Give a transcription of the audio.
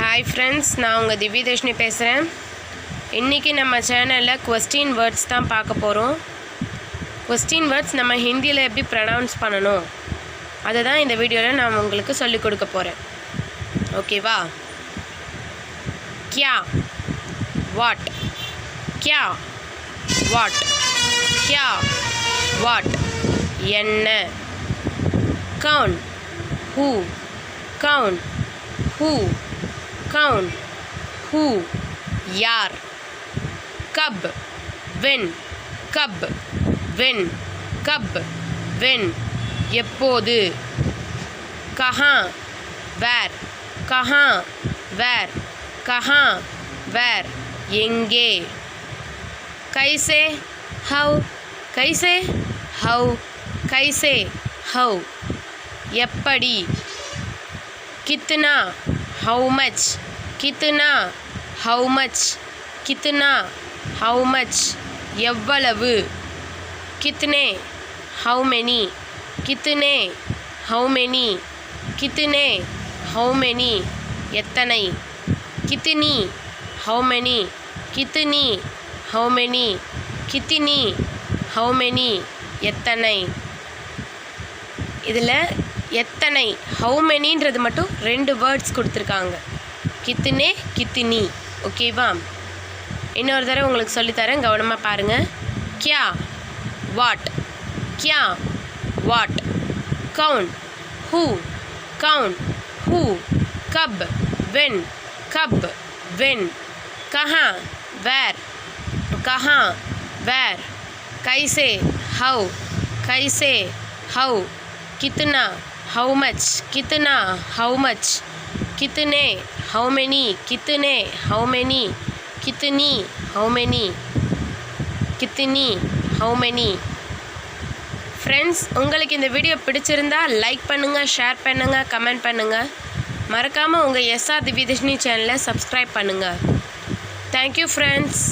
Hi friends, நான் உங்கள் திவ்யதர்ஷினி பேசுகிறேன். இன்றைக்கி நம்ம சேனலில் கொஸ்டின் வேர்ட்ஸ் தான் பார்க்க போகிறோம். கொஸ்டின் வேர்ட்ஸ் நம்ம ஹிந்தியில் எப்படி ப்ரொனவுன்ஸ் பண்ணணும் அதை தான் இந்த வீடியோவில் நான் உங்களுக்கு சொல்லிக் கொடுக்க போகிறேன். ஓகேவா? கியா, வாட், கியா, வாட், கியா, வாட், என்ன, கவுன், ஹூ, கவுன், ஹூ, कौन, who, यार, कब, when, कब, when, कब, when, எப்போது, कहाँ, where, कहाँ, where, कहाँ, where, எங்கே, कैसे, how, कैसे, how, कैसे, how, எப்படி, कितना, how much, कितना, how much, कितना, how much, எவ்வளவு, कितने, how many, कितने, how many, कितने, how many, எத்தனை, कितनी, how many, कितनी, how many, कितनी, how many, எத்தனை. இதில் எத்தனை ஹவு மெனின்றது மட்டும் 2 வேர்ட்ஸ் கொடுத்துருக்காங்க. கித்துனே, கித்தினி. ஓகேவா? இன்னொரு தடவை உங்களுக்கு சொல்லித்தரேன், கவனமாக பாருங்கள். கியா, வாட், கியா, வாட், கவுன், ஹூ, கவுன், ஹூ, கப், வென், கப், வென், கஹா, வேர், கஹா, வேர், கைசே, ஹவு, கைசே, ஹவு, कितना, how much, कितना, how much, कितने, how many, कितने, how many, कितनी, how many, कितनी, how many. ஃப்ரெண்ட்ஸ், உங்களுக்கு இந்த வீடியோ பிடிச்சிருந்தா லைக் பண்ணுங்கள், ஷேர் பண்ணுங்கள், கமெண்ட் பண்ணுங்கள். மறக்காமல் உங்கள் எஸ்ஆர் திவ்யதர்ஷினி சேனலை சப்ஸ்கிரைப் பண்ணுங்கள். Thank you friends.